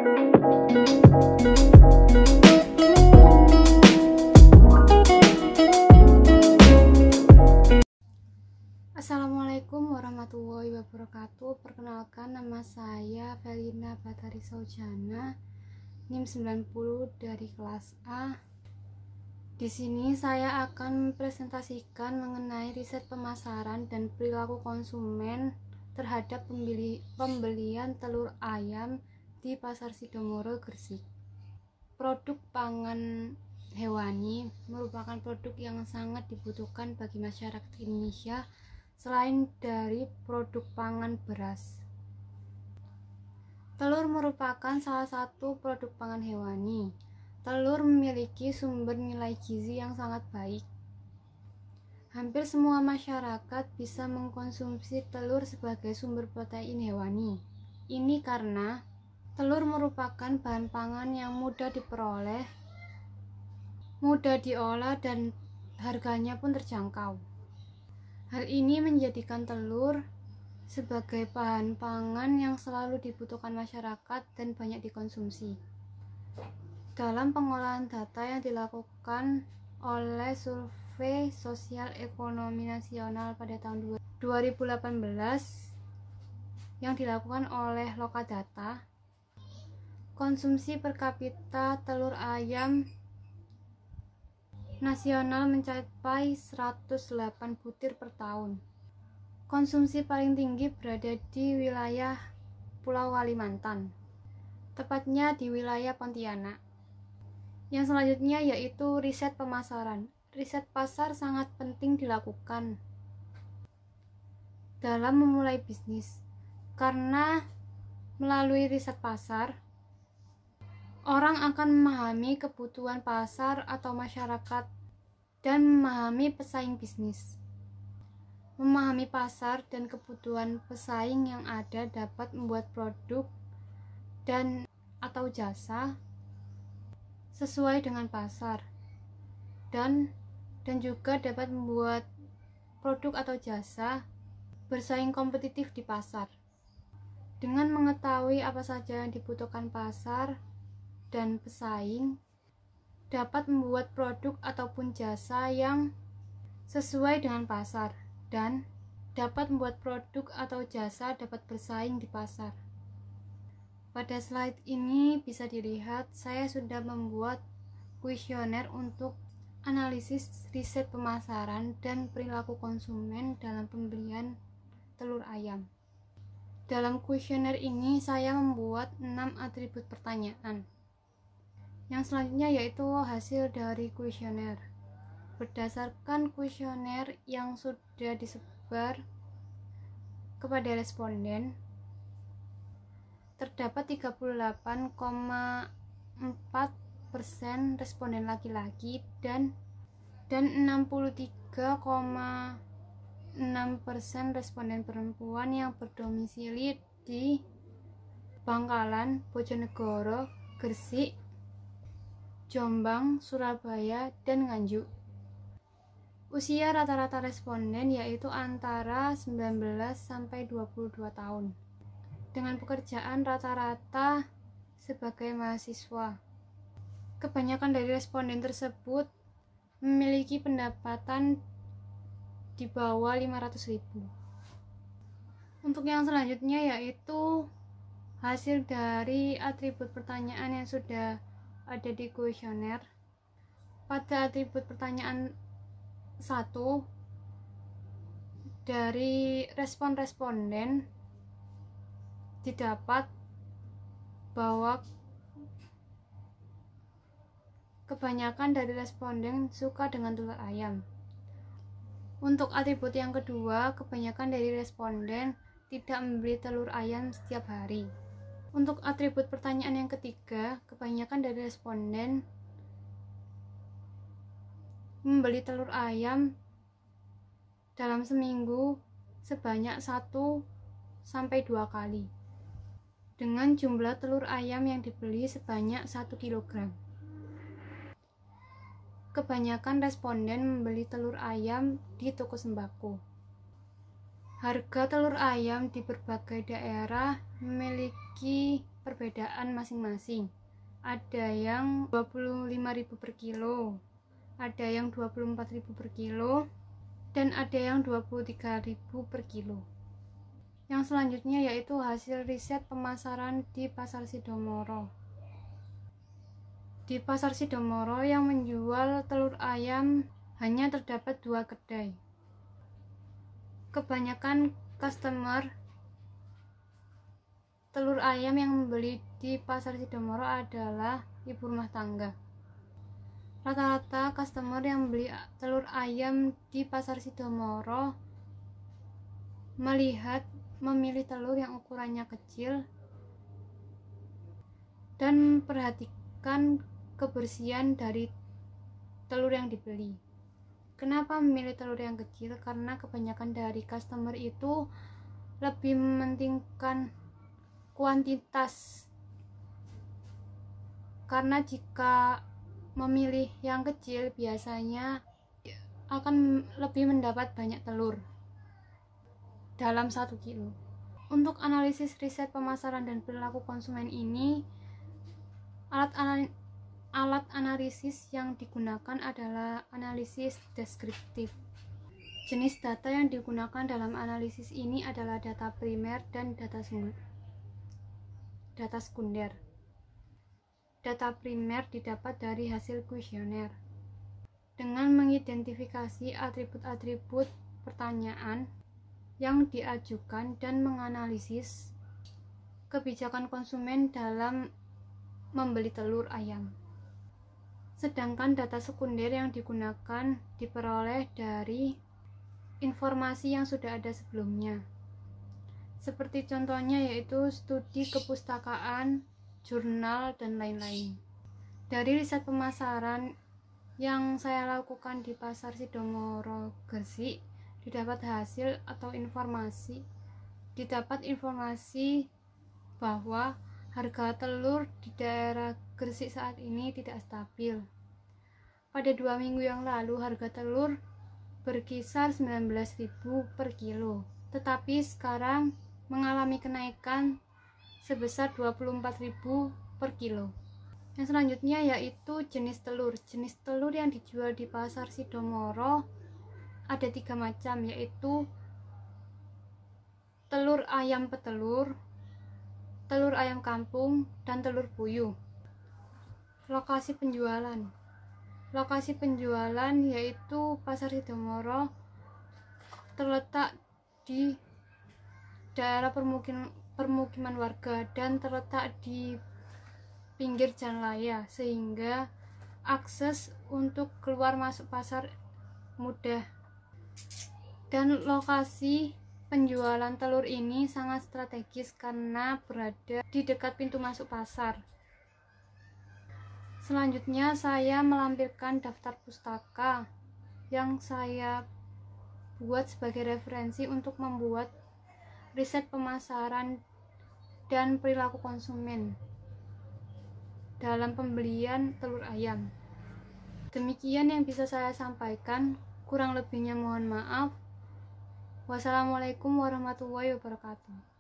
Assalamualaikum warahmatullahi wabarakatuh. Perkenalkan, nama saya Felina Batari Saujana, NIM 90 dari kelas A. Di sini saya akan mempresentasikan mengenai riset pemasaran dan perilaku konsumen terhadap pembelian telur ayam di Pasar Sidomoro, Gresik. Produk pangan hewani merupakan produk yang sangat dibutuhkan bagi masyarakat Indonesia selain dari produk pangan beras. Telur merupakan salah satu produk pangan hewani. Telur memiliki sumber nilai gizi yang sangat baik. Hampir semua masyarakat bisa mengkonsumsi telur sebagai sumber protein hewani. Ini karena telur merupakan bahan pangan yang mudah diperoleh, mudah diolah, dan harganya pun terjangkau. Hal ini menjadikan telur sebagai bahan pangan yang selalu dibutuhkan masyarakat dan banyak dikonsumsi. Dalam pengolahan data yang dilakukan oleh Survei Sosial Ekonomi Nasional pada tahun 2018 yang dilakukan oleh Lokadata, konsumsi per kapita telur ayam nasional mencapai 108 butir per tahun. Konsumsi paling tinggi berada di wilayah Pulau Kalimantan, tepatnya di wilayah Pontianak. Yang selanjutnya yaitu riset pemasaran. Riset pasar sangat penting dilakukan dalam memulai bisnis, karena melalui riset pasar, orang akan memahami kebutuhan pasar atau masyarakat dan memahami pesaing bisnis. Memahami pasar dan kebutuhan pesaing yang ada dapat membuat produk dan atau jasa sesuai dengan pasar dan juga dapat membuat produk atau jasa bersaing kompetitif di pasar. Dengan mengetahui apa saja yang dibutuhkan pasar dan pesaing, dapat membuat produk ataupun jasa yang sesuai dengan pasar dan dapat membuat produk atau jasa dapat bersaing di pasar. Pada slide ini bisa dilihat saya sudah membuat kuesioner untuk analisis riset pemasaran dan perilaku konsumen dalam pembelian telur ayam. Dalam kuesioner ini saya membuat 6 atribut pertanyaan. Yang selanjutnya yaitu hasil dari kuesioner. Berdasarkan kuesioner yang sudah disebar kepada responden, terdapat 38,4% responden laki-laki dan 63,6% responden perempuan yang berdomisili di Bangkalan, Bojonegoro, Gresik, Jombang, Surabaya, dan Nganjuk. Usia rata-rata responden yaitu antara 19 sampai 22 tahun. Dengan pekerjaan rata-rata sebagai mahasiswa. Kebanyakan dari responden tersebut memiliki pendapatan di bawah 500.000. Untuk yang selanjutnya yaitu hasil dari atribut pertanyaan yang sudah ada di kuesioner. Pada atribut pertanyaan 1, dari respon responden didapat bahwa kebanyakan dari responden suka dengan telur ayam. Untuk atribut yang kedua, kebanyakan dari responden tidak membeli telur ayam setiap hari. Untuk atribut pertanyaan yang ketiga, kebanyakan dari responden membeli telur ayam dalam seminggu sebanyak 1 sampai 2 kali, dengan jumlah telur ayam yang dibeli sebanyak 1 kg. Kebanyakan responden membeli telur ayam di toko sembako. Harga telur ayam di berbagai daerah memiliki perbedaan masing-masing. Ada yang 25.000 per kilo, ada yang 24.000 per kilo, dan ada yang 23.000 per kilo. Yang selanjutnya yaitu hasil riset pemasaran di Pasar Sidomoro. Di Pasar Sidomoro yang menjual telur ayam hanya terdapat 2 kedai. Kebanyakan customer telur ayam yang membeli di Pasar Sidomoro adalah ibu rumah tangga. Rata-rata customer yang membeli telur ayam di Pasar Sidomoro memilih telur yang ukurannya kecil dan perhatikan kebersihan dari telur yang dibeli. Kenapa memilih telur yang kecil? Karena kebanyakan dari customer itu lebih mementingkan kuantitas, karena jika memilih yang kecil biasanya akan lebih mendapat banyak telur dalam 1 kilo. Untuk analisis riset pemasaran dan perilaku konsumen ini, alat analisis yang digunakan adalah analisis deskriptif. Jenis data yang digunakan dalam analisis ini adalah data primer dan data sekunder. Data primer didapat dari hasil kuesioner. Dengan mengidentifikasi atribut-atribut pertanyaan yang diajukan dan menganalisis kebijakan konsumen dalam membeli telur ayam. Sedangkan data sekunder yang digunakan diperoleh dari informasi yang sudah ada sebelumnya. Seperti contohnya yaitu studi kepustakaan, jurnal, dan lain-lain. Dari riset pemasaran yang saya lakukan di Pasar Sidomoro Gresik, didapat informasi bahwa harga telur di daerah Gresik saat ini tidak stabil. Pada 2 minggu yang lalu harga telur berkisar 19.000 per kilo, tetapi sekarang mengalami kenaikan sebesar 24.000 per kilo. Yang selanjutnya yaitu jenis telur. Jenis telur yang dijual di Pasar Sidomoro ada 3 macam, yaitu telur ayam petelur, telur ayam kampung, dan telur puyuh. Lokasi penjualan yaitu Pasar Sidomoro terletak di daerah permukiman warga dan terletak di pinggir jalan raya, sehingga akses untuk keluar masuk pasar mudah. Dan lokasi penjualan telur ini sangat strategis karena berada di dekat pintu masuk pasar. Selanjutnya saya melampirkan daftar pustaka yang saya buat sebagai referensi untuk membuat riset pemasaran dan perilaku konsumen dalam pembelian telur ayam. Demikian yang bisa saya sampaikan, kurang lebihnya mohon maaf. Wassalamualaikum warahmatullahi wabarakatuh.